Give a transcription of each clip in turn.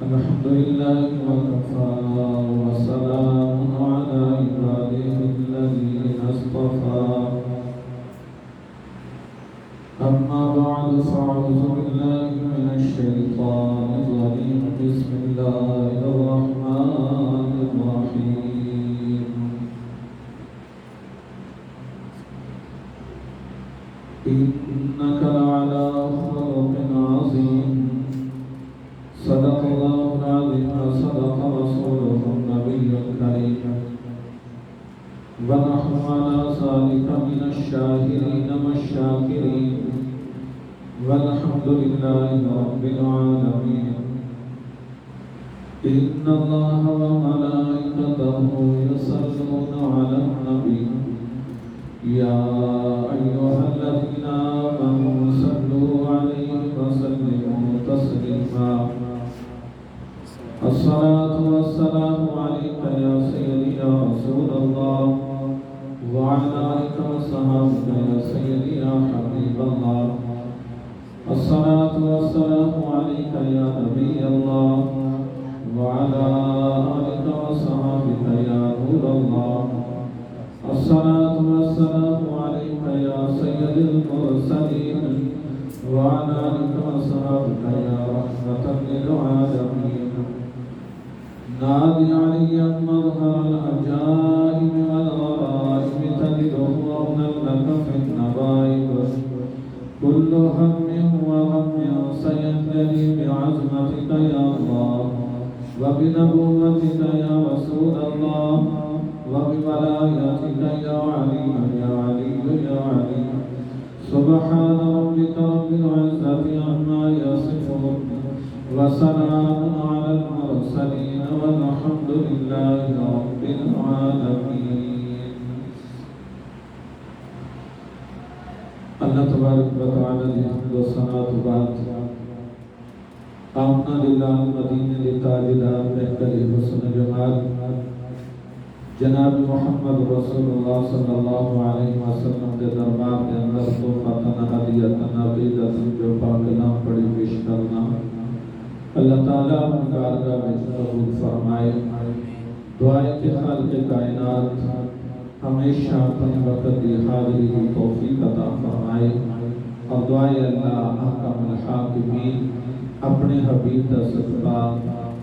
الحمد لله وكفى وسلام على عباده الذين اصطفى أما بعد فأعوذ بالله من الشيطان الرجيم بسم الله الرحمن الرحيم إنك لعلى خلق عظيم صدق الله العظيم وصدق رسوله النبي الكريم ونحن على ذلك من الشاهدين والشاكرين والحمد لله رب العالمين إن الله وملائكته يصلون على النبي يا أيها الذين آمنوا صلوا عليه وسلموا تسليما الصلاة والسلام عليك يا سيدي يا رسول الله وعلى آلك وصحبك يا سيدي يا حبيب الله الصلاة والسلام عليك يا نبي الله وعلى آلك وصحبك يا نور الله الصلاة والسلام عليك يا سيد المرسلين وعلى آلك وصحبك يا رحمة للعالمين نادي عليا مظهر العجائب والغرائب تجده رغما لك في النبائب كل هم وغم سينجلي بعظمتك يا الله وبنبوتك يا رسول الله وبولايتك يا علي يا علي يا علي سبحان ربك رب العزة عما يصفون وسلام على المرسلين والحمد لله رب العالمين. اللہ تبارک و تعالی کی حمد و ثنا و بعد آمنا للہ مدینہ لتاجدار بہتر حسن جمال جناب محمد رسول اللہ صلی اللہ علیہ وسلم کے دربار کے اندر تحفتاً ہدیتاً عقیدتاً جو پاک نام پڑھی پیش کرنا اللہ تعالیٰ اپنی کارگاہ میں قبول فرمائے. دعائیں کہ خالق کائنات ہمیشہ اپنے وقت کی حاضری کی توفیق عطا فرمائے اور دعائیں اللہ احکم الحاکمین اپنے حبیب کا صدقہ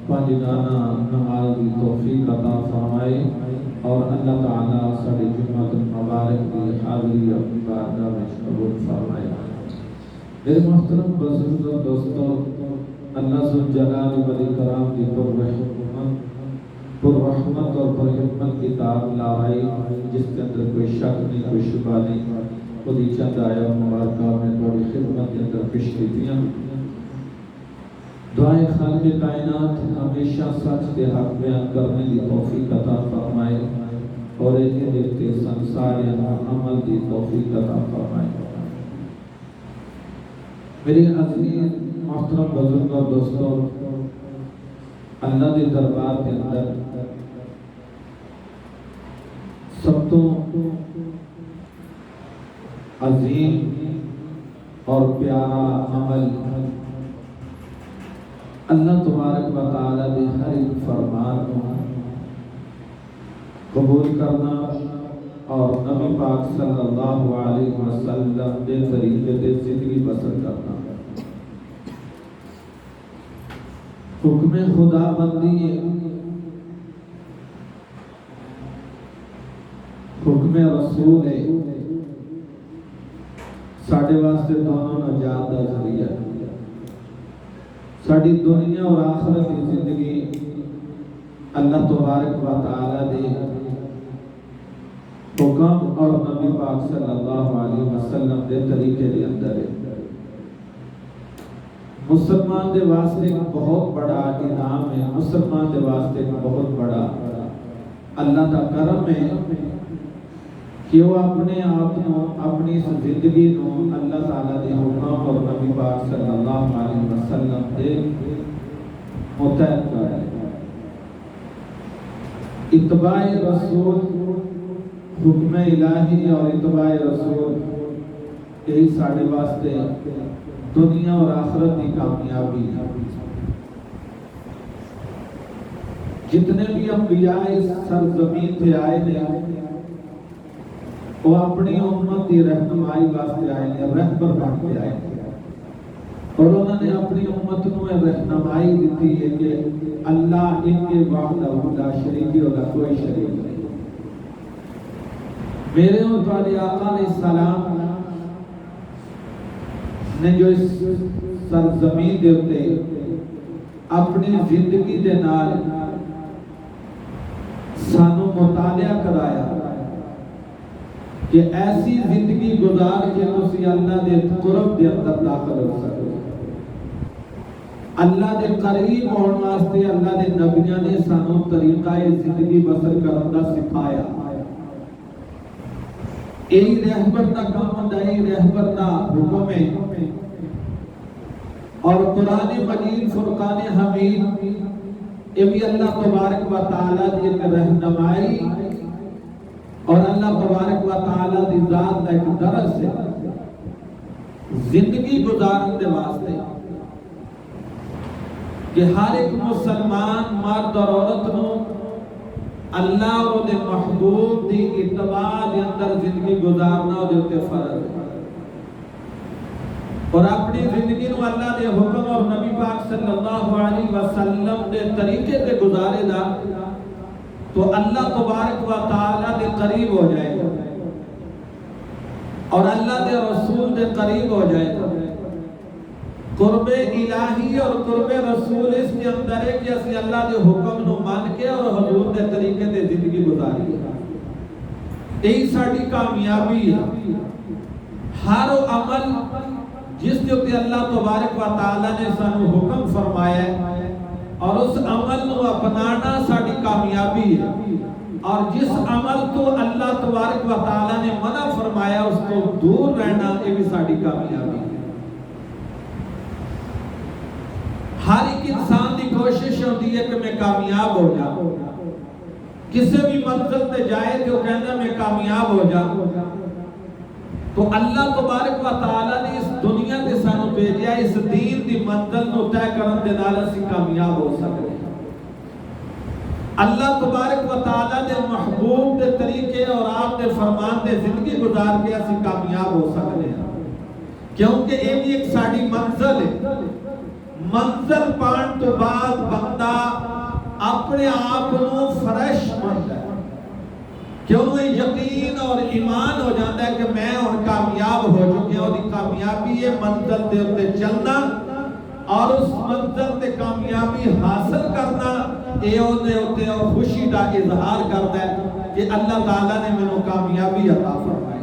پنجگانہ نماز کی توفیق عطا فرمائے اور اللہ تعالیٰ ساری جمعۃ المبارک کی حاضری اپنی بارگاہ میں قبول فرمائے. میرے محترم بزرگ اور دوستوں، اللہ ذوالجلال والاکرام کی پررحمت اور پرحکمت کتاب لا ریب جس کے اندر کوئی شک نہیں کوئی شبہ نہیں، خود ہی چند آیات مبارکہ میں تھوڑی خدمت کے اندر پیش کیتیاں. دعائیں خالق کائنات ہمیشہ سچ کے حق بیان کرنے کی توفیق عطا فرمائے اور ایک دیکھتے سنسار عمل کی توفیق عطا فرمائے. میری عزیز محترم بزرگ اور دوستوں، اللہ کے دربار کے اندر سب تو عظیم اور پیارا عمل اللہ تبارک و تعالیٰ کے ہر ایک فرمان کو قبول کرنا اور نبی پاک صلی اللہ علیہ وسلم کے طریقے سے زندگی بسر کرنا. حکم خدا بندی حکم رسول ہے ساڑھے واسطے دونوں نجات کا ذریعہ. ساری دنیا اور آخرت کی زندگی اللہ تبارک و تعالی دے حکم اور نبی پاک صلی اللہ علیہ وسلم دے طریقے دے اندر ہے. مسلمان دے واسطے ایک بہت بڑا انعام ہے، مسلمان دے واسطے ایک بہت بڑا اللہ کا کرم ہے کہ وہ اپنے آپ کو اپنی زندگی کو اللہ تعالیٰ دے حکم اور نبی پاک صلی اللہ علیہ وسلم دے متحد کرے. اتباع رسول حکم الہی اور اتباع رسول یہی ساڑھے واسطے دنیا اور آخرت کی کامیابی ہے. جتنے بھی انبیاء اس سرزمین سے آئے ہیں وہ اپنی امت کی رہنمائی واسطے آئے ہیں، رہبر بن کے آئے ہیں، اور انہوں نے اپنی امت کو رہنمائی دیتی ہے کہ اللہ ان کے وحدہ لا شریک ہے، کوئی شریک نہیں۔ میرے اور تمہارے آقا علیہ السلام نے جو اس سرزمین دے اتے اپنی زندگی دے نال سانو مطالعہ کرایا کہ ایسی زندگی گزار کے تسی اللہ دے قرب دے اندر داخل ہو سکو۔ اللہ دے قریب ہونے واسطے اللہ دے نبیوں نے سانو طریقہ زندگی بسر کرنے دا سکھایا۔ یہی رہبر دا کام ہوندا ہے، رہبر دا حکم ہے، اور قرآن مجید فرقان حمید یہ بھی اللہ تبارک و تعالیٰ دی ایک رہنمائی اور اللہ تبارک و تعالیٰ دی ذات کا ایک درس ہے زندگی گزارن دے واسطے کہ ہر ایک مسلمان مرد اور عورت نو اللہ اور دے محبوب دی اتباع دے اندر زندگی گزارنا دے تے فرض ہے، اور اپنی زندگی نو اللہ دے حکم اور نبی پاک صلی اللہ علیہ وسلم دے طریقے تے گزارے دا تو اللہ تبارک و تعالی دے قریب ہو جائے گا اور اللہ دے رسول دے قریب ہو جائے گا۔ قرب الہی اور قرب رسول اس کے اندر ہے کہ اسی اللہ دے حکم نو مان کے اور حضور دے طریقے دے زندگی گزاری ہے، یہی ساری کامیابی ہے۔ ہر عمل جس کے اوپر اللہ تبارک و تعالی نے سانو حکم فرمایا ہے اور اس عمل نو اپنانا ساری کامیابی ہے، اور جس عمل تو اللہ تبارک و تعالی نے منع فرمایا اس کو دور رہنا یہ بھی ساری کامیابی ہے۔ ہر ایک انسان کی کوشش ہوتی ہے کہ میں کامیاب ہو جاؤں، کسی بھی منزل پہ جائے تو کہنا میں کامیاب ہو جاؤں، تو اللہ تبارک و تعالی نے اس دنیا کے سانو بھیجا اس دین دی منزل نو طے کرن دے نال اسی کامیاب ہو سکتے ہیں۔ اللہ تبارک و تعالی دے محبوب دے طریقے اور آپ دے فرمان دے زندگی گزار کے اسی کامیاب ہو سکتے ہیں، کیونکہ یہ بھی ایک ساری منزل ہے۔ منزل پان تو بعد بندہ اپنے آپ کو فریش بنتا ہے، کیوں یقین اور ایمان ہو جاتا ہے کہ میں اور کامیاب ہو چکے ہیں، اور کامیابی ہے منزل دے اتے چلنا اور اس منزل تے کامیابی حاصل کرنا، یہ اتے اور خوشی دا اظہار کرتا ہے کہ اللہ تعالیٰ نے میں کامیابی عطا فرمائی،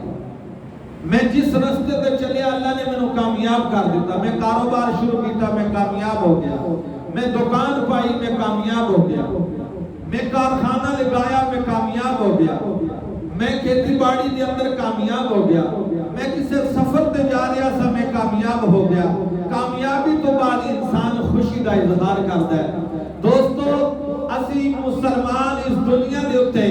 میں جس رستے پہ چلے اللہ نے میں کامیاب کر دیتا، میں کاروبار شروع کیتا میں کامیاب ہو گیا، میں دکان پائی میں کامیاب ہو گیا، میں کارخانہ لگایا میں کامیاب ہو گیا، میں کھیتی باڑی کے اندر کامیاب ہو گیا، میں کسی سفر تے جا رہا سا میں کامیاب ہو گیا۔ کامیابی تو بعد انسان خوشی کا اظہار کرتا ہے۔ دوستو اسی مسلمان اس دنیا دے اتے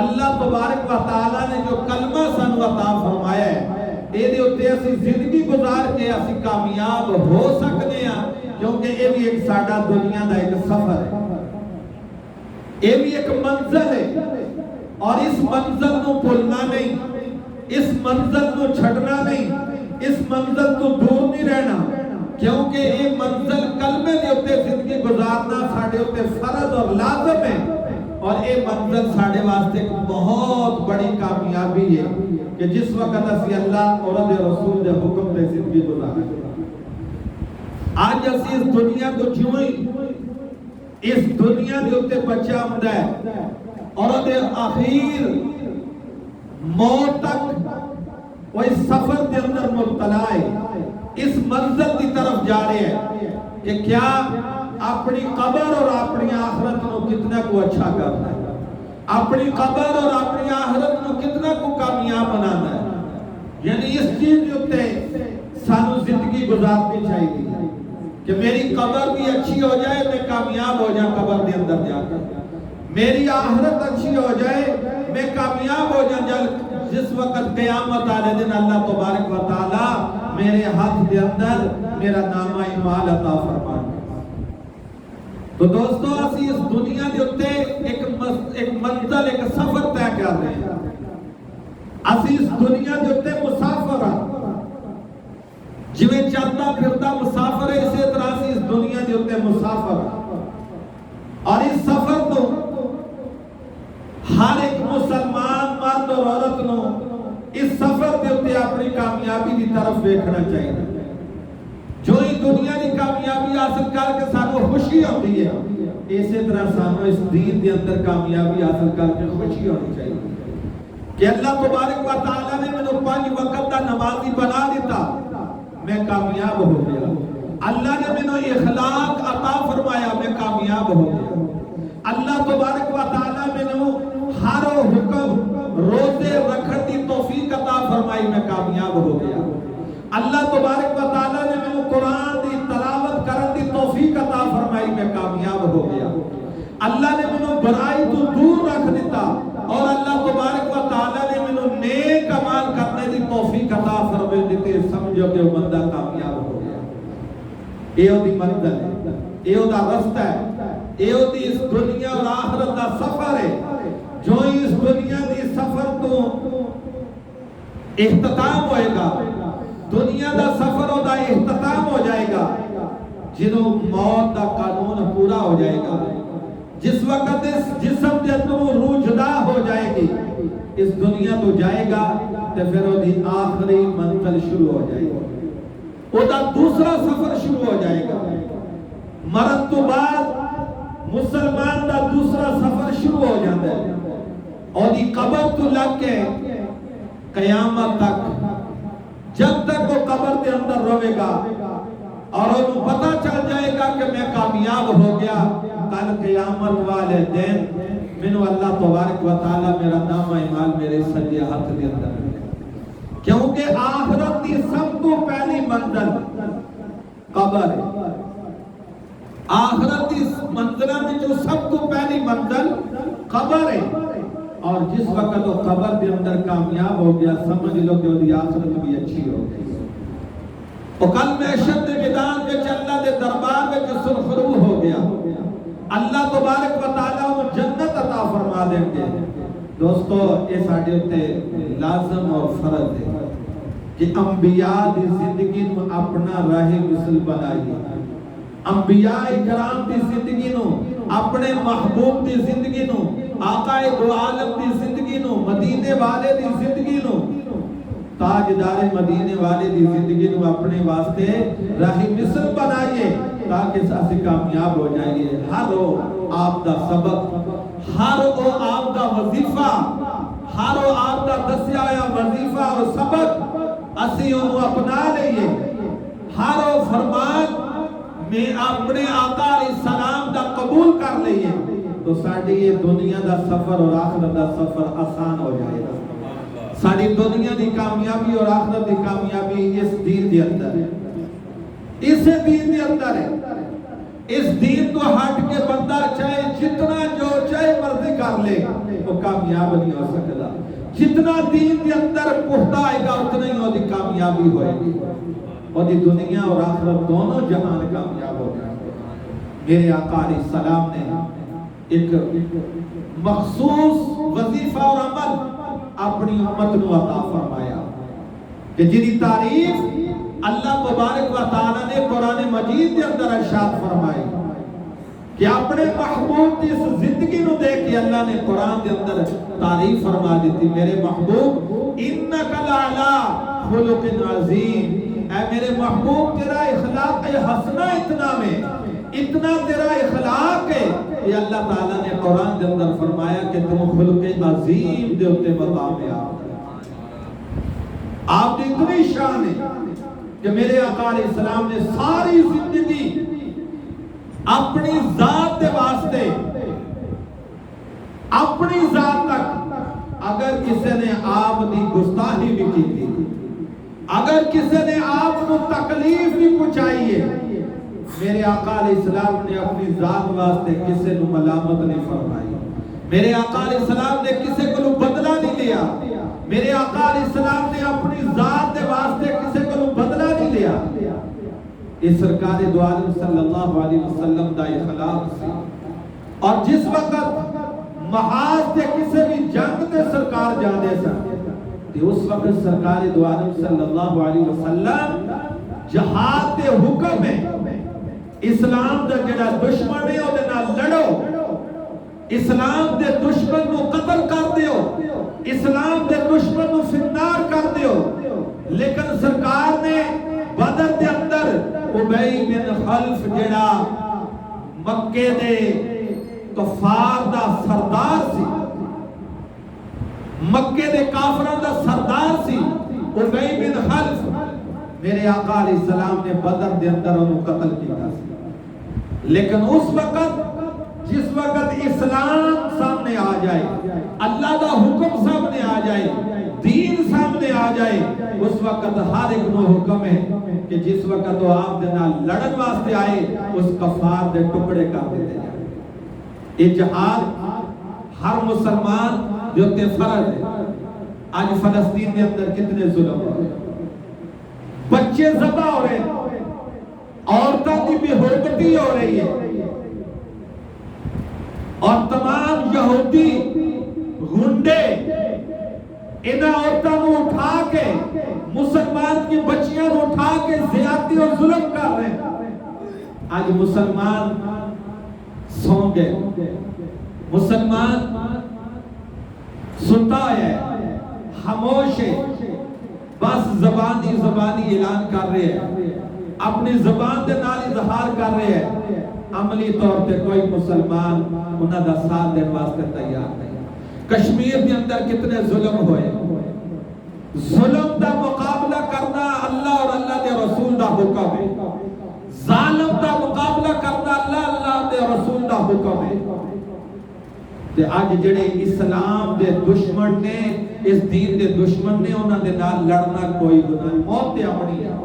اللہ تبارک و تعالی نے جو کلمہ سانو عطا فرمایا ہے اے دے اتے اسی زندگی گزار کے اسی کامیاب ہو سکتے ہیں، کیونکہ یہ بھی ایک ساڈا دنیا دا ایک سفر ہے، یہ بھی ایک منزل ہے، اور اس منزل کو بھولنا نہیں، اس منزل کو چھڑنا نہیں، اس منزل کو دور نہیں رہنا، کیونکہ یہ منزل کلمے دے اتے زندگی گزارنا ساڑھے اتے فرض اور لازم ہے، اور یہ منزل ساڑھے واسطے ایک بہت بڑی کامیابی ہے کہ جس وقت اسی اللہ اور رسول دے حکم دے زندگی گزارنا۔ آج اسی اس دنیا کو جوں ہی اس دنیا دے اتے بچہ آمدہ ہے اور دے آخیر موت تک وہ اس سفر دے اندر مبتلا ہے، اس منزل کی طرف جا رہے ہیں کہ کیا اپنی قبر اور اپنی آخرت کو کتنا کو اچھا کرنا ہے، اپنی قبر اور اپنی آخرت کو کتنا کو کامیاب بنانا ہے، یعنی اس چیز جو تے سانو زندگی گزارنی چاہیے کہ میری قبر بھی اچھی ہو جائے، میں کامیاب ہو جائے قبر دے اندر جا کر، میری آخرت اچھی ہو جائے، میں کامیاب ہو جائے جس وقت قیامت آلے دن اللہ تبارک و تعالی میرے ہاتھ دے اندر میرا نامہ اعمال عطا فرمائے۔ تو دوستو اسی اس دنیا دے اتے ایک منزل ایک سفر طے کر رہے ہیں. اسی اس دنیا دے اتے مسافر ہیں. جویں چلتا پھرتا مسافر ہے اسی طرح اسی اس دنیا دے اتے مسافر ہیں. اور اس سفر تو ہر ایک مسلمان مرد اور عورت نو اس سفر دے اتے اپنی کامیابی دی طرف دیکھنا چاہیے. جو ہی دنیا دی کامیابی حاصل کر کے سانو خوشی ہوتی ہے اسی طرح سانو اس دین دے اندر کامیابی حاصل کر کے خوشی ہونی چاہیے کہ اللہ تبارک و تعالی نے مجھے 5 وقت کا نمازی بنا دیتا میں کامیاب ہو گیا. اللہ نے مجھے اخلاق عطا فرمایا میں کامیاب ہو گیا. اللہ تبارک و تعالی مجھے ہر حکم روزے رکھنے دی توفیق عطا فرمائی میں کامیاب ہو گیا. اللہ تبارک و تعالی نے مجھے قرآن دی تلاوت کرنے دی توفیق عطا فرمائی میں کامیاب ہو گیا. اللہ نے مجھے برائی تو دور رکھ دیتا اور اللہ تبارک و تعالی نے مجھے نیک عمل کرنے دی توفیق عطا فرمائی دیتے. سمجھو کہ وہ بندہ کامیاب ہو گیا. یہ دی منزل ہے, یہ دا رستہ ہے, یہ دی اس دنیا اور آخرت دا سفر ہے. جو اس دنیا دی سفر تو اختتام ہوئے گا, دنیا دا سفر دا اختتام ہو جائے گا جنہوں موت دا قانون پورا ہو جائے گا. جس وقت اس جسم دے اندر روح جدا ہو جائے گی اس دنیا تو جائے گا تو پھر وہ دی آخری منزل شروع ہو جائے گا. وہ دا دوسرا سفر شروع ہو جائے گا. مرد تو بعد مسلمان دا دوسرا سفر شروع ہو جاتا ہے اور دی قبر تو لگ کے قیامت تک جب تک وہ قبر کے اندر روے گا اور انہوں پتہ چل جائے گا کہ میں کامیاب ہو گیا. کل قیامت والے دن منو اللہ تبارک و تعالی میرا نام اعمال میرے سجے ہاتھ دے اندر ہے, کیونکہ آخرت کی سب تو پہلی منزل قبر ہے. آخرت کی منزلہ میں جو سب تو پہلی منزل قبر ہے. اور جس وقت وہ قبر دے اندر کامیاب ہو گیا سمجھ لو کہ وہ دی آخرت بھی اچھی ہو گئی. وہ کل محشر دے میدان میں اللہ دے دربار میں جو سرخرو ہو گیا اللہ تبارک و تعالیٰ وہ جنت عطا فرما دیں گے. دوستو یہ ساڑھے ہوتے لازم اور فرض ہے کہ انبیاء دی زندگی نو اپنا راہ مثل بنائیے. انبیاء اکرام دی زندگی نو اپنے محبوب دی زندگی نو آقا دو عالم دی زندگی نو مدینے والے دی زندگی نو تاجدار مدینے والے دی زندگی نو اپنے واسطے راہ مثل بنائیے تاکہ اسی کامیاب ہو جائیے. ہر وہ آپ دا سبق, ہر وہ آپ دا وظیفہ, ہر وہ آپ دا دسیا یا وظیفہ اور سبق اسی انہوں اپنا لئیے. ہر وہ فرمان میں اپنے آقا علیہ السلام دا قبول کر لئیے تو ساڑھی یہ دنیا دا سفر اور آخرت دا سفر آسان ہو جائے گا. ساڑھی دنیا دی کامیابی اور آخرت دی کامیابی اس دین دے اندر ہے, اس دین دے اندر ہے. اس دین تو ہٹ کے بندہ چاہے جتنا جو چاہے مرضی کر لے وہ کامیاب نہیں ہو سکتا. جتنا دین دے اندر پختہ آئے گا اتنا ہی وہ دی کامیابی ہوئے گی اور دی دنیا اور آخرت دونوں جہان کامیاب ہو جائے گا. میرے آقا علیہ السلام نے ایک مخصوص وظیفہ اور عمل اپنی امت نو عطا فرمایا کہ جنہی تعریف اللہ تبارک و تعالی نے قرآن مجید کے اندر ارشاد فرمائی کہ اپنے محبوب کی اس زندگی نو دیکھ کے اللہ نے قرآن کے اندر تعریف فرما دیتی. میرے محبوب انکا لعلی خلق عظیم, اے میرے محبوب تیرا اخلاق حسنہ اتنا میں اتنا تیرا اخلاق ہے کہ اللہ تعالیٰ نے قرآن کے اندر فرمایا کہ تم خلق عظیم دے ہوتے مقام آپ نے اتنی شان ہے کہ میرے آقا علیہ السلام نے ساری زندگی اپنی ذات دے واسطے اپنی ذات تک اگر کسی نے آپ دی گستاخی بھی کی تھی, اگر کسی نے آپ کو تکلیف بھی پہنچائی ہے, میرے آقا علیہ السلام نے اپنی ذات واسطے کسی کو ملامت نہیں فرمائی. میرے آقا علیہ السلام نے کسی کو بدلہ نہیں لیا. میرے آقا علیہ السلام نے اپنی ذات دے واسطے کسی کو بدلہ نہیں لیا. یہ سرکار دو عالم صلی اللہ علیہ وسلم دا اخلاق سی. اور جس وقت محاذ تے کسی بھی جنگ تے سرکار جاندے سن تے اس وقت سرکار دو عالم صلی اللہ علیہ وسلم جہاد تے حکم ہے اسلام دا جڑا دشمن ہے او دے نال لڑو, اسلام دے دشمن نو قتل کر دیو, اسلام دے دشمن نو فنار کر دیو. لیکن سرکار نے بدر دے اندر ابی بن خلف جڑا مکے دے کفار دا سردار سی, مکے دے کافران دا سردار سی ابی بن خلف, میرے آقا علیہ السلام نے بدر دے اندر انہوں قتل کیا سی. لیکن اس وقت جس وقت اسلام سامنے آ جائے, اللہ دا حکم سامنے آ جائے, دین سامنے آ جائے, اس وقت ہر ایک نو حکم ہے کہ جس وقت وہ آپ دے نال لڑن واسطے آئے اس کفار دے ٹکڑے کر دیتے جائے. یہ جہاد ہر مسلمان جو تے فرض ہے. آج فلسطین کے اندر کتنے ظلم ہو رہے, بچے ذبح ہو رہے, عورتوں کی بے حرمتی ہو رہی ہے, اور تمام یہودی گنڈے انہاں عورتوں کو اٹھا کے مسلمان کی بچیاں کو اٹھا کے زیادتی اور ظلم کر رہے ہیں. آج مسلمان سو گئے, مسلمان ستا ہے, خاموش ہے, بس زبانی اعلان کر رہے ہیں, اپنی زبان دے نال اظہار کر رہے ہیں, عملی طور پہ کوئی مسلمان انہاں دا ساتھ دین واسطے تیار نہیں. کشمیر کے اندر کتنے ظلم ہوئے, ظلم دا مقابلہ کرنا اللہ اور اللہ دے رسول دا حکم ہے, ظالم دا مقابلہ کرنا اللہ دے رسول دا حکم ہے. تے آج جڑے اسلام دے دشمن نے, اس دین دے دشمن نے, انہاں دے نال لڑنا کوئی گناہ نہیں. موت تے اپنی ہے,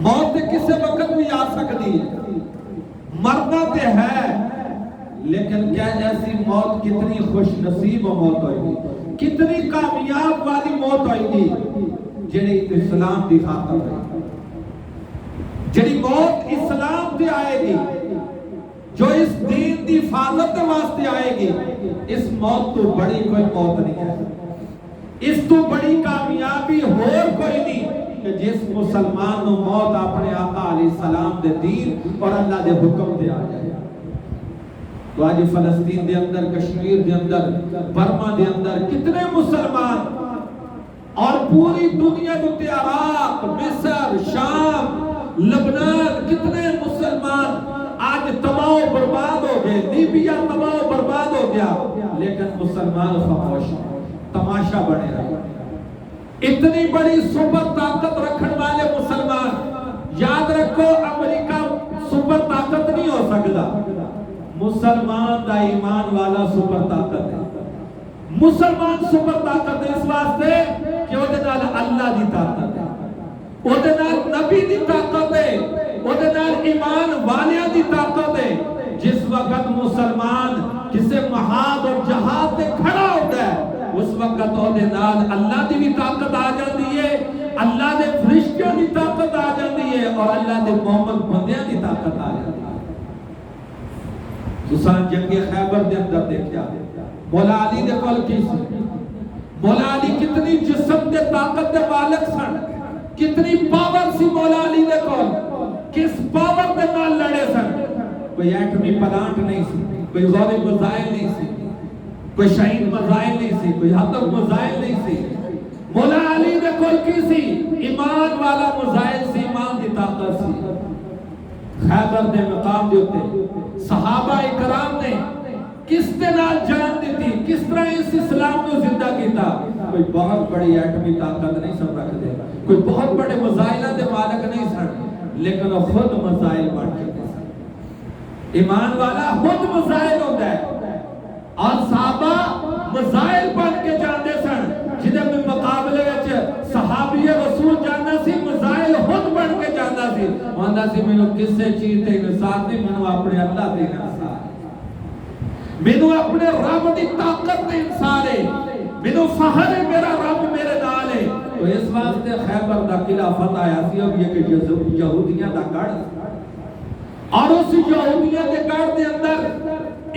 موت تے کسے وقت بھی آ سکتی ہے, مرنا تے ہے, لیکن کیا ایسی موت کتنی خوش نصیب موت ہوئے گی, کتنی کامیاب والی موت ہوئے گی جڑی اسلام دی خاطر ہے, جڑی موت اسلام تے آئے گی, جو اس دین دی حفاظت واسطے آئے گی. اس موت تو بڑی کوئی موت نہیں ہے, اس تو بڑی کامیابی اور کوئی نہیں کہ جس مسلمان نو موت اپنے آقا علیہ السلام دے دین اور اللہ دے حکم دے آ جائے. تو آج فلسطین دے اندر, کشمیر دے اندر, برما دے اندر کتنے مسلمان, اور پوری دنیا کے عراق, مصر, شام, لبنان, کتنے مسلمان آج تباہ و برباد ہو گئے, لیبیا تباہ و برباد ہو گیا, لیکن مسلمان خاموش تماشا بنے رہے. اتنی بڑی سپر طاقت رکھنے والے مسلمان, یاد رکھو امریکہ سپر طاقت نہیں ہو سکتا, مسلمان دا ایمان والا سپر طاقت ہے. مسلمان سپر طاقت ہے اس واسطے کہ وہ دے نال اللہ دی طاقت ہے, وہ دے نال نبی دی طاقت ہے, وہ دے نال ایمان والیاں دی طاقت ہے. جس وقت مسلمان کسے محاذ اور جہاد تے کھڑا ہوتا ہے اس وقت وہ دے نال اللہ دی بھی طاقت آ جاتی ہے, اللہ دے فرشتوں دی طاقت آ جاتی ہے, اور اللہ دے مومن بندیاں دی طاقت آ جاتی ہے. تساں جنگ خیبر دے اندر دیکھیا مولا علی دے کول کی سی, مولا علی کتنی جسم دے طاقت دے مالک سن, کتنی پاور سی مولا علی دے کول, کس پاور دے نال لڑے سن. کوئی ایٹمی پلانٹ نہیں سی, کوئی غوری مزائل نہیں سی, کوئی شہید مزائل نہیں سی, کوئی ہتف مزائل نہیں سی. مولا علی دے کول کی سی, ایمان والا مزائل سی, ایمان دی طاقت سی. خیبر دے مقام دے ہوتے صحابہ اکرام نے کس طرح جان دیتی, کس طرح اس اسلام کو زندہ کیتا. کوئی بہت بڑی ایٹمی طاقت نہیں سن رکھ دے, کوئی بہت بڑے مزائلہ دے مالک نہیں سن, لیکن وہ خود مزائل بڑھ چکے سن. ایمان والا خود مزائل ہوتا ہے, اور صحابہ مزائل بن کے جاندے سن, جنہیں میں مقابلے وچ صحابی رسول جاننا سی, مزائل خود بن کے جاننا سی. وہاں سی میں کس سے چیز تے انسان نہیں, میں اپنے اللہ دے انسان, میں اپنے رب دی طاقت دے انسان ہے. مینوں فخر ہے میرا رب میرے نال ہے۔ تو اس واسطے خیبر دا قلعہ فتح آیا سی اب یہ کہ یہودیاں دا گڑھ، اور اس یہودیاں دے گڑھ دے اندر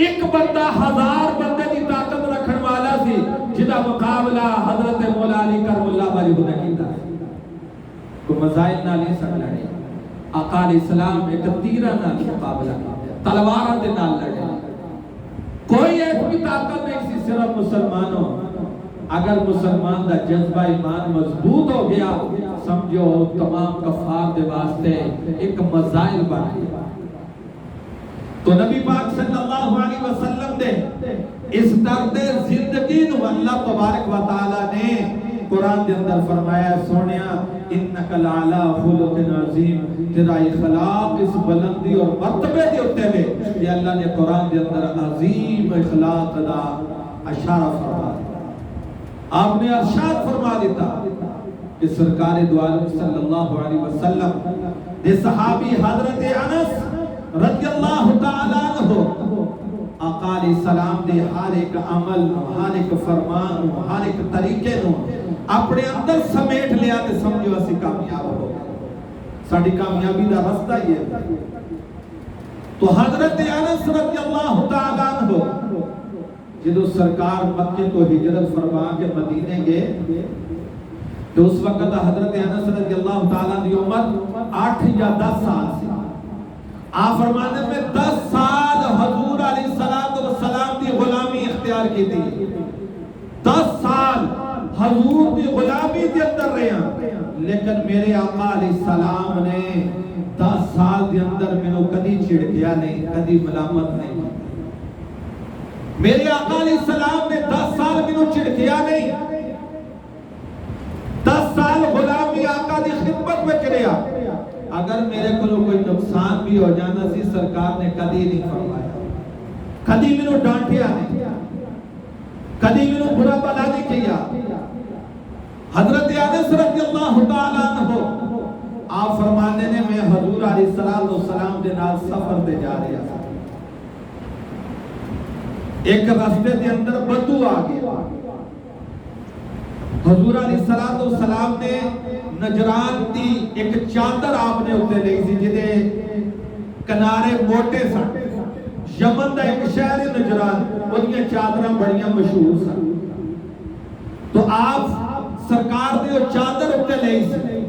ایک بندہ 1000 بندے دی طاقت رکھن والا سی، جدا مقابلہ حضرت مولا علی کرم اللہ وجہ نے کیتا۔ کوئی مزائل نال نہیں سن لڑے، آقا علیہ السلام ایک تیرہ نال مقابلہ کیتا، تلواراں دے نال لڑے۔ کوئی ایسی طاقت نہیں سی، صرف مسلمانوں۔ اگر مسلمان دا جذبہ ایمان مضبوط ہو گیا، سمجھو تمام کفار دے واسطے ایک مزائل بن گیا۔ تو نبی پاک صلی اللہ علیہ وسلم دے اس درد زندگی نو اللہ تبارک و تعالی نے قرآن دے اندر فرمایا، سونیا انک لعلی خلق عظیم، تیرا اخلاق اس بلندی اور مرتبے دے اتے میں، یہ اللہ نے قرآن دے اندر عظیم اخلاق دا اشارہ فرما دیا۔ آپ نے ارشاد فرما دیتا کہ سرکار دو عالم صلی اللہ علیہ وسلم دے صحابی حضرت انس رضی اللہ تعالیٰ عنہ آقا علیہ السلام دے ہر ایک عمل، ہر ایک فرمان، ہر ایک طریقے نو اپنے اندر سمیٹ لیا تے سمجھو اسی کامیاب ہو گئے۔ ساڑی کامیابی دا رستہ یہ ہے۔ تو حضرت انس رضی اللہ تعالیٰ عنہ جدو سرکار مکے تو ہجرت فرما کے مدینے گئے، تو اس وقت حضرت انس رضی اللہ تعالیٰ دی عمر 8 یا 10 سال سے۔ آپ فرمانے میں 10 سال حضور علیہ السلام دی غلامی اختیار کی تھی، 10 سال حضور دی غلامی دی اندر رہے ہیں، لیکن میرے آقا علیہ السلام نے 10 سال دی اندر میں نے کدی چھڑکیا نہیں، کدی ملامت نہیں۔ میرے آقا علیہ السلام نے 10 سال میں نے چھڑکیا نہیں، 10 سال غلامی آقا دی خدمت میں کریا۔ اگر میرے کو کوئی نقصان بھی ہو جانا سی، سرکار نے کدی نہیں فرمایا، کدی میں نے ڈانٹیا نہیں، کدی میں نے برا بلا نہیں کیا۔ حضرت انس رضی اللہ تعالیٰ عنہ آپ فرمانے نے میں حضور علیہ السلام دے نال سفر دے جا رہا تھا، ایک راستے دے اندر بدو آ گیا۔ حضور علیہ السلام نے نجران دی ایک چادر آپ نے ہوتے لئی سی جدے کنارے موٹے سن، یمن دا ایک شہر نجران، وہ دیا چادرہ بڑیاں مشہور سن۔ تو آپ سرکار دے وہ چادر ہوتے لئی سی،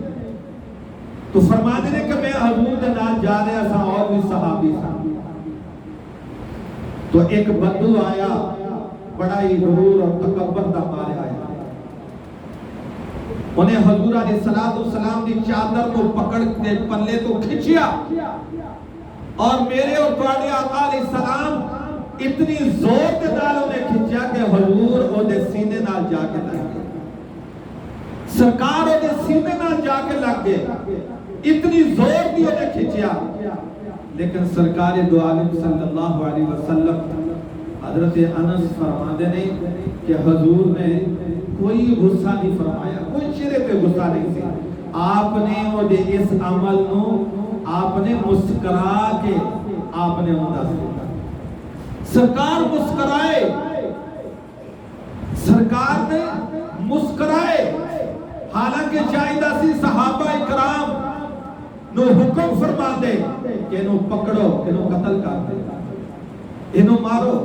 تو فرما دینے کہ میں حضور دے نال جا رہا سا اور بھی صحابی سن۔ تو ایک بدو آیا، بڑا ہی غرور اور تکبر دا مارے آیا، انہیں حضور علیہ السلام دی چادر کو پکڑ کے پلے تو کھچیا، اور میرے اور تواڈے آقا علیہ السلام اتنی زور کے نال انہیں کھچیا کہ حضور او دے سینے نال جا کے لگ گئے، سرکار او دے سینے نال جا کے لگ گئے، اتنی زور دی انہیں کھچیا۔ لیکن سرکار دو عالم صلی اللہ علیہ وسلم حضرت انس فرما دینے کہ حضور نے کوئی غصہ نہیں فرمایا، کوئی چہرے پہ غصہ نہیں سی۔ آپ نے وہ دے اس عمل نو آپ نے مسکرا کے آپ نے انداز کیا، سرکار مسکرائے، سرکار نے مسکرائے، حالانکہ چاہیدہ سی صحابہ اکرام نو حکم فرما دے کہ انہوں پکڑو، انہوں قتل کر دے، انہوں مارو،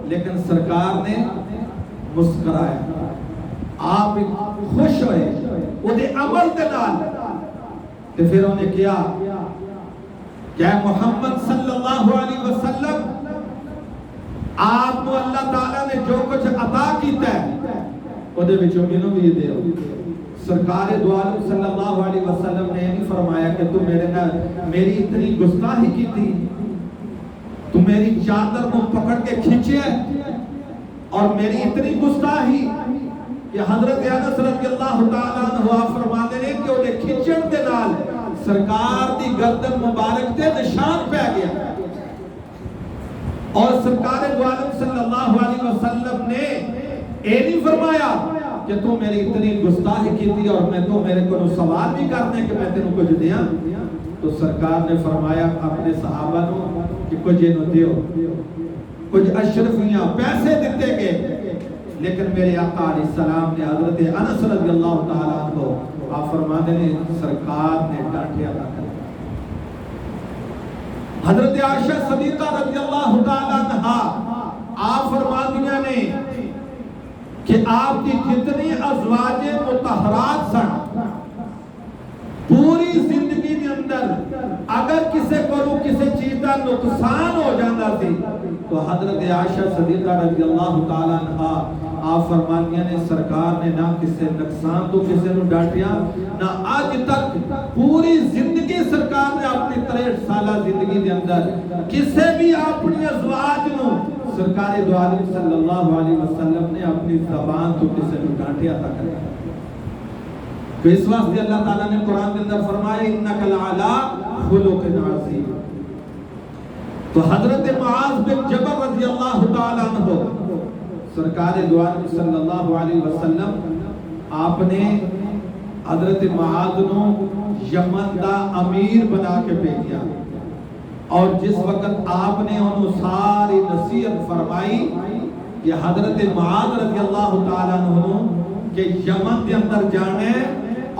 لیکن سرکار نے مسکرایا، آپ خوش ہوئے وہ دے عمل دے نال۔ تو پھر انہوں نے کیا کہ محمد صلی اللہ علیہ وسلم آپ کو اللہ تعالیٰ نے جو کچھ عطا کیتا ہے وہ دے بچوں انہوں بھی دے ہو۔ سرکار دو عالم صلی اللہ علیہ وسلم نے نہیں فرمایا کہ تم میری اتنی گستاخی کی تھی، تم میری چادر کو پکڑ کے کھینچے اور میری اتنی گستاخی کہ حضرت انس رضی اللہ تعالیٰ عنہ فرماتے ہیں کہ انہیں کھچن دے نال سرکار دی گردن مبارک دے نشان پہ گیا، اور سرکار دو عالم صلی اللہ علیہ وسلم نے اے نہیں فرمایا کہ تو میری اتنی گستاخی کی تھی اور میں تو میرے کو سوال بھی کرنے کہ میں تینوں کچھ دیا۔ تو سرکار نے فرمایا اپنے صحابہ نو کہ کچھ انہوں دیو، کچھ اشرفیاں پیسے دیتے گئے، لیکن میرے آقا علیہ السلام نے حضرت انس رضی اللہ تعالیٰ عنہ آپ فرماتے ہیں سرکار نے ڈانٹیا تھا. حضرت عائشہ صدیقہ رضی اللہ تعالیٰ عنہا آپ فرماتی نے کہ آپ کی جتنی ازواج مطہرات سن پوری زندگی کے اندر اگر کسی کو کسی چیز کا نقصان ہو جاتا تھی تو حضرت عائشہ صدیقہ رضی اللہ تعالیٰ عنہا آپ فرمانیاں نے سرکار نے نہ کسی نقصان تو کسی نے ڈانٹیا نہ آج تک پوری زندگی سرکار نے اپنی 63 سالہ زندگی کے اندر کسی بھی اپنی ازواج نو سرکار دو عالم صلی اللہ علیہ وسلم نے اپنی زبان تو کسی نے ڈانٹیا تھا کریا. تو اس واسطے اللہ تعالیٰ نے قرآن کے اندر فرمایا انک لعلی خلق عظیم. تو حضرت معاذ بن جبل رضی اللہ تعالیٰ عنہ سرکار دو عالم صلی اللہ علیہ وسلم آپ نے حضرت معاذ نو یمن دا امیر بنا کے بھیجا اور جس وقت آپ نے انہوں ساری نصیحت فرمائی کہ حضرت معاذ رضی اللہ تعالیٰ عنہ کہ یمن دے اندر جانے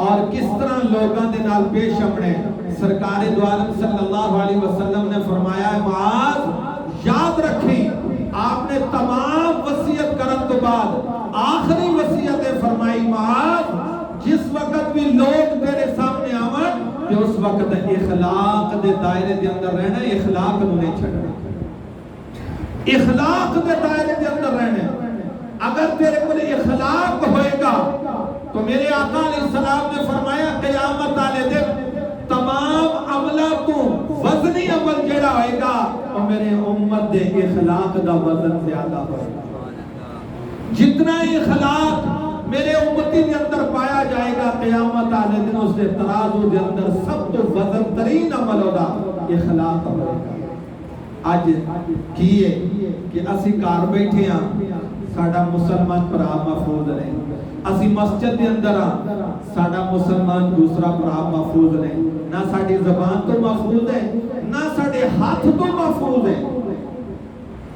اور کس طرح لوگاں دے نال پیش آنے سرکار دو عالم صلی اللہ علیہ وسلم نے فرمایا معاذ یاد رکھیں آپ نے تمام وصیت کرن تو بعد آخری وصیت فرمائی معاذ جس وقت بھی لوگ تیرے سامنے آون کہ اس وقت اخلاق دے دائرے دے اندر رہنا اخلاق نو نہیں چھڑنا اخلاق دے دائرے دے اندر رہنا. اگر تیرے کو اخلاق ہوئے گا تو میرے آقا علیہ السلام نے فرمایا قیامت والے دن تمام عملہ کو وزنی عمل جڑا ہوئے گا اور میرے امت دے اخلاق دا وزن زیادہ ہوئے گا. جتنا اخلاق میرے امتی کے اندر پایا جائے گا قیامت والے دن اس دے ترازو دے اندر سب تو وزن ترین عمل ہوگا اخلاق ہوئے گا. آج کیے کہ اسی کار بیٹھے ہیں ساڑا مسلمان پرا محفوظ نہیں اسی مسجد دے اندر ساڑا مسلمان دوسرا پرا محفوظ نہیں نہ ساڑی زبان تو محفوظ ہے نہ ساڑے ہاتھ تو محفوظ ہے.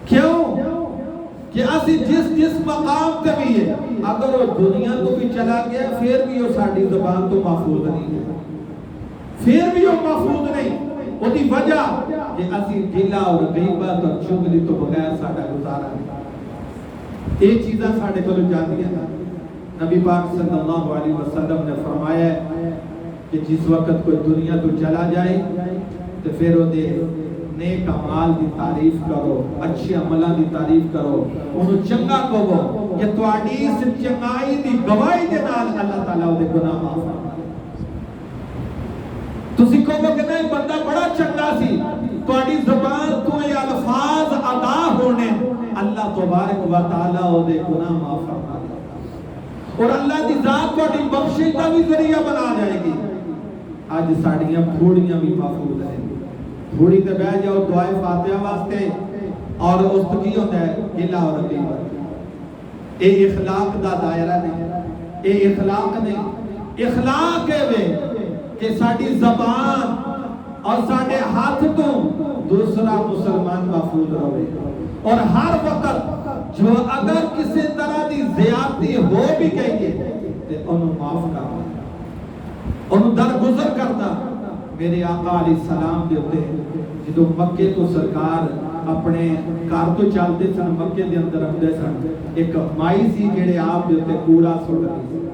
کیوں کہ اسی جس مقام تے بھی ہے اگر وہ دنیا تو بھی چلا گیا پھر بھی وہ ساڑی زبان تو محفوظ نہیں ہے پھر بھی وہ محفوظ نہیں. وہ دی وجہ کہ اسی گلہ اور غیبت اور چغلی تو بغیر ساڑا گزارا نہیں. ایک چیزاں ساڑے کو جاتی ہیں نبی پاک صلی اللہ علیہ وسلم نے فرمایا ہے کہ جس وقت کوئی دنیا تو چلا جائے تو پھر وہ دے نیک اعمال دی تعریف کرو اچھے عملہ دی تعریف کرو انہوں چنگا کہو کہ تواڈی اس چنگائی دی گواہی دے نال اللہ تعالیٰ دے گناہ معاف فرمائے. تسی کہو کہ نہیں بندہ بڑا چنگا سی تواڈی زبان تو یہ الفاظ ادا ہونے اللہ تبارک و تعالیٰ دے گناہ معاف فرما دے اور اللہ دی ذات تواڈی بخشش دا بھی ذریعہ بنا جائے گی. آج ساڑیاں پھوڑیاں بھی محفوظ ہیں تھوڑی تے بیٹھ جاؤ دعائے فاتحہ واسطے اور اس تو کی ہوتا ہے گلہ اور غیبت. اے اخلاق دا دائرہ نہیں اے اخلاق نہیں. اخلاق ہے وہ کہ ساڑی زبان اور ساڑے ہاتھ تو دوسرا مسلمان محفوظ رہے اور ہر وقت جو اگر کسی طرح دی زیادتی ہو بھی گئی ہے تو انہوں معاف کرنا انہوں درگزر کرنا. میرے آقا علیہ السلام دے ہوتے جدو مکے تو سرکار اپنے کار تو چالتے سن مکے دے اندر اندے سن ایک مائی سی جڑے آپ دے ہوتے کوڑا سوڑتی سی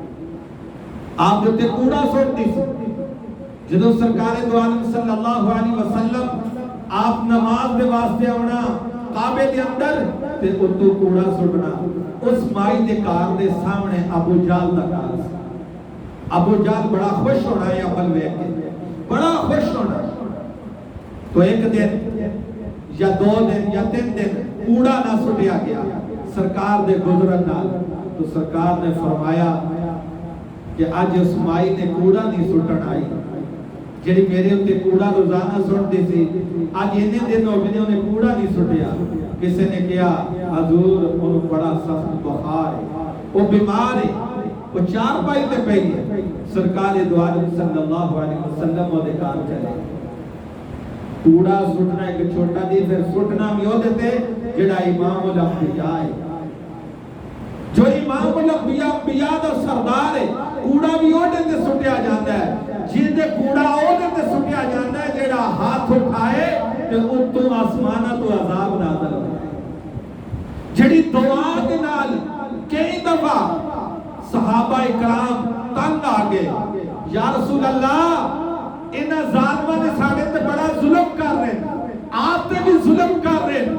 آپ دے ہوتے کوڑا سوڑتی سی. جدو سرکار دو عالم صلی اللہ علیہ وسلم آپ نماز دے واسطے ہونا کعبے دے اندر تے اتو کوڑا سوڑنا اس مائی دے کار دے سامنے ابو جال دا کار سی. ابو جال بڑا خوش ہونا ہے عمل میں بڑا خوش ہونا. تو ایک دن یا 2 دن یا 3 دن کوڑا نہ سٹیا گیا سرکار دے گزرن نال تو سرکار نے فرمایا کہ آج اس مائی نے کوڑا نہیں سٹن آئی جڑی میرے ہوتے کوڑا روزانہ سٹتی سی آج انہیں دن ہو گئے انہیں کوڑا نہیں سٹیا. کسی نے کیا حضور انہوں بڑا سخت بخار ہے وہ بیمار ہے وہ 4 پائی تے پہی ہے. سرکار دو عالم صلی اللہ علیہ وسلم وہ دکار چلے کوڑا سٹنا ایک چھوٹا دی پھر سٹنا بھی ہو دیتے جڑا امام الانبیاء ہے جو امام الانبیاء دا سردار ہے کوڑا بھی اوڈے تے سٹیا جاندا ہے جن دے کوڑا اوڈے تے سٹیا جاندا ہے جیڑا ہاتھ اٹھائے تے اتوں آسماناں تو عذاب نازل ہوئے جڑی دعا دے نال کئی دفعہ صحابہ اکرام تنگ آگے یا رسول اللہ انہاں ظالماں نے ساڈے تے بڑا ظلم کر رہے ہیں آپ تے بھی ظلم کر رہے ہیں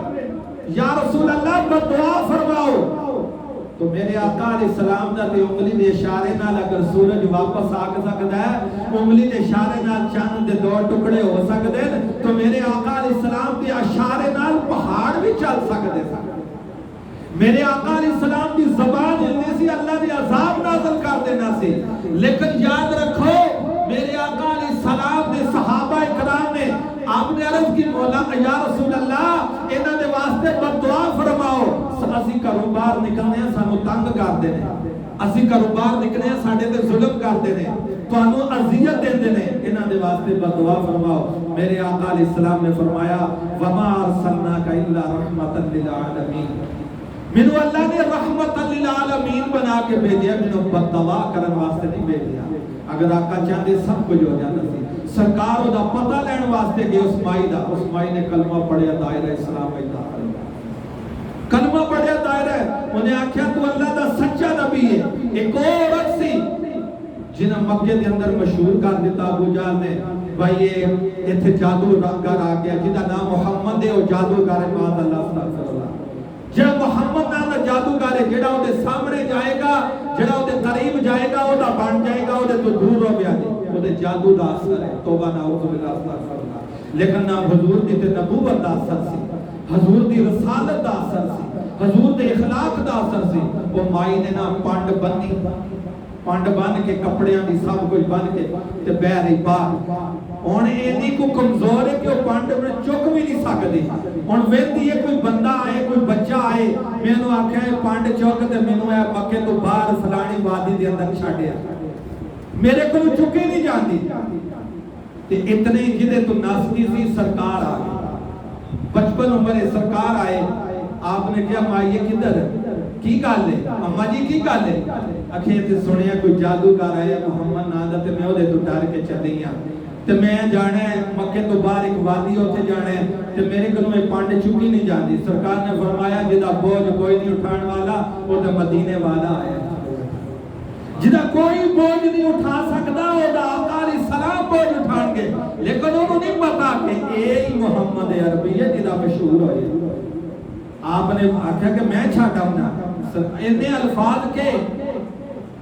یا رسول اللہ بدعا فرماؤ تو میرے آقا علیہ السلام دا تے انگلی دے اشارے نال اگر سورج واپس آ سکدا ہے انگلی دے اشارے نال چاند دے 2 ٹکڑے ہو سکدے تو میرے آقا علیہ السلام دے اشارے نال پہاڑ بھی چل سکدے سن میرے آقا علیہ السلام دی زبان ہلدی سی اللہ دی عذاب نازل کر دینا سی لیکن یاد رکھو میرے آقا علیہ السلام دے صحابہ اکرام نے آپ نے عرض کی مولا یا رسول اللہ انہاں دے واسطے بدعا فرماؤ اسی گھروں باہر نکلنے ہیں سانو تنگ کر دے نے اسی گھروں باہر نکلنے ہیں ساڈے تے ظلم کر دے نے تانوں اذیت دیندے نے انہاں دے واسطے بدعا فرماؤ میرے آقا علیہ السلام نے فرمایا وما ارسلناک الا رحمتا للعالمین مینوں اللہ نے رحمت للعالمین بنا کے بھیجیا مینوں بددعا کرن واسطے نہیں بھیجیا اگر آقا چاہتے سب کچھ ہو جاتا سی سرکار دا پتہ لین واسطے گئے اس مائی نے کلمہ پڑھیا دائرہ اسلام میں داخل کلمہ پڑھیا دائرہ انہیں آکھیا تو اللہ دا سچا نبی ہے ایک اور عورت سی جنہیں مکے دے اندر مشہور کر دیتا ابو جہل نے بھائی یہ ایتھے جادوگر آ گیا جدا نام محمد ہے اور جادوگر ہے معاذ اللہ استغفر اللہ جب محمد نام دا جادوگر ہے جڑا اودے سامنے جائے گا جڑا اودے قریب جائے گا اودا بن جائے گا اودے تو دور ہو گیا اودے جادو دا اثر ہے توبہ نعوذ باللہ استغفر اللہ لیکن نہ حضور دی تے نبوت دا اثر سی حضور دی رسالت دا اثر سی حضور دے اخلاق دا اثر سی وہ مائی نے نا پانڈ بن کے کپڑیاں دی سب کچھ بن کے تے بہ رہی باہر ہن اینی کو کمزور ہے کہ وہ پانڈ میں چک بھی نہیں سکدی ہن ویندی ہے کوئی بندہ آئے کوئی بچہ آئے مینوں آکھیا ہے پانڈ چک تے مینوں اے مکے تو باہر فلانی وادی دے اندر چھڈیا میرے کول چکی نہیں جاندی تے اتنے جدے تو نسدی سی سرکار آ گئی 55 عمر ہے سرکار آئے آپ نے کہا مائیے کدھر کی گل ہے اماں جی کی گل ہے اکھے تے سنیا کوئی جادوگر آیا محمد نام دا تے میں اودے تو ڈر کے چلی ہاں تے میں جانا ہے مکے تو باہر ایک وادی اوتھے جانا ہے تے میرے کولوں اے پانڈ چکی نہیں جاندی سرکار نے فرمایا جدا بوجھ کوئی نہیں اٹھان والا او تے مدینے والا آیا جدا کوئی بوجھ نہیں اٹھا سکتا او دا آقا علیہ السلام بوجھ اٹھان گے لیکن انہوں نہیں پتا کہ اے ہی محمد عربی ہے جدا مشہور ہوئے آپ نے آکھا کہ میں چھاٹا ہوں انہیں الفاظ کے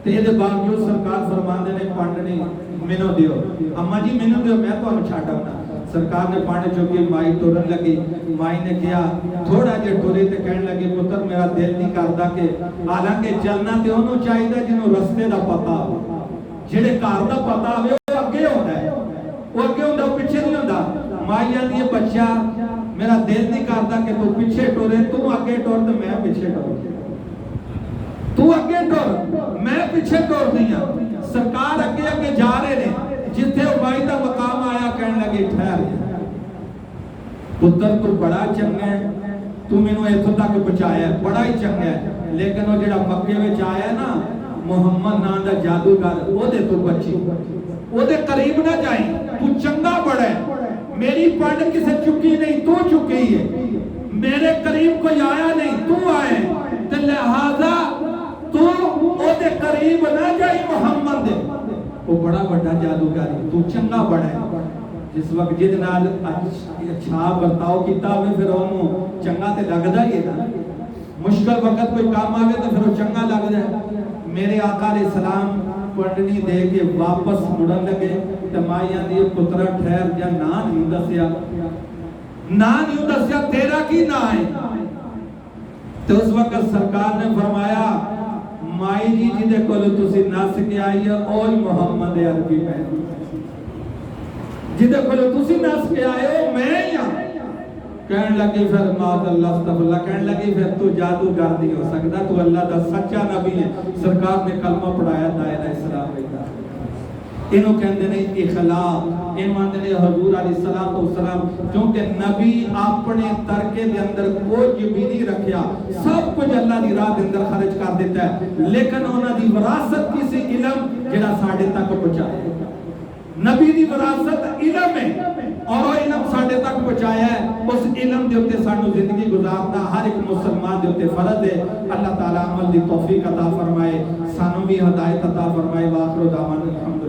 تیرے باوجود سرکار فرماندے نے پانڈ نہیں مینوں دیو اماں جی مینوں دیو میں تو چھاٹا ہوں سرکار نے پانڈ چوکی مائی ٹورن لگی مائی نے کیا تھوڑا جے ٹورے تے کہنے لگے پتر میرا دل نہیں کردا کہ حالانکہ چلنا تے انہوں چاہیے جنوں رستے دا پتہ ہو جڑے گھر دا پتہ ہوے او اگے ہوندا ہے او اگے ہوندا او پیچھے نہیں ہوندا مائی آندی ہے بچہ میرا دل نہیں کردا کہ تو پیچھے ٹورے تو اگے ٹور تے میں پیچھے ٹور تو اگے ٹور میں پیچھے ٹور نہیں ہوں سرکار اگے اگے جا رہے نے جتھے مائی دا مقام آیا کہنے لگے ٹھہر پتر تو بڑا چنگا ہے تو مینوں ایتھوں تک بچایا ہے بڑا ہی چنگا ہے لیکن وہ جڑا مکے وچ آیا نا محمد نام دا جادوگر او دے تو بچی او دے قریب نہ جائیں تو چنگا بڑا ہے میری پانڈ کسے چکی نہیں تو چکی ہے میرے قریب کوئی آیا نہیں تو آئے تے لہذا تو او دے قریب نہ جائی محمد دے وہ بڑا بڑا جادوگر تو چنگا بڑا ہے جس وقت جد نال اچھا برتاؤ کیتا ہوئے پھر انہوں چنگا تے لگدا ہی ہے نا مشکل وقت کوئی کام آگے تو پھر وہ چنگا لگدا ہے میرے آقا علیہ السلام پڑھنی دے کے واپس مڑن لگے تمائیاں دیئے پترہ ٹھہر جا نا نہیں دسیا تیرا کی نہ آئے تو اس وقت سرکار نے فرمایا مائی جی جی دے کولو تسی نس کے آئی ہے اور محمد عربی میں جی دے کولو تسی نس کے آئے ہو میں یا کہنے لگی پھر مات اللہ استغفر اللہ کہنے لگی پھر تو جادوگر نہیں ہو سکتا تو اللہ دا سچا نبی ہے سرکار نے کلمہ پڑھایا دائرہ اسلام میں انہوں کہندے نہیں اخلاق ایمان دے حضور علیہ الصلوۃ والسلام کیونکہ نبی اپنے ترکے دے اندر کچھ بھی نہیں رکھیا سب کچھ اللہ دی راہ دے اندر خرچ کر دیتا ہے لیکن انہاں دی وراثت کسی علم جڑا ساڈے تک پہنچایا نبی دی وراثت علم ہے اور وہ علم ساڈے تک پہنچایا ہے اس علم دے اوتے سانو زندگی گزارنا ہر ایک مسلمان دے اوتے فرض ہے اللہ تعالی عمل دی توفیق عطا فرمائے سانو بھی ہدایت عطا فرمائے واخر دعوانا الحمد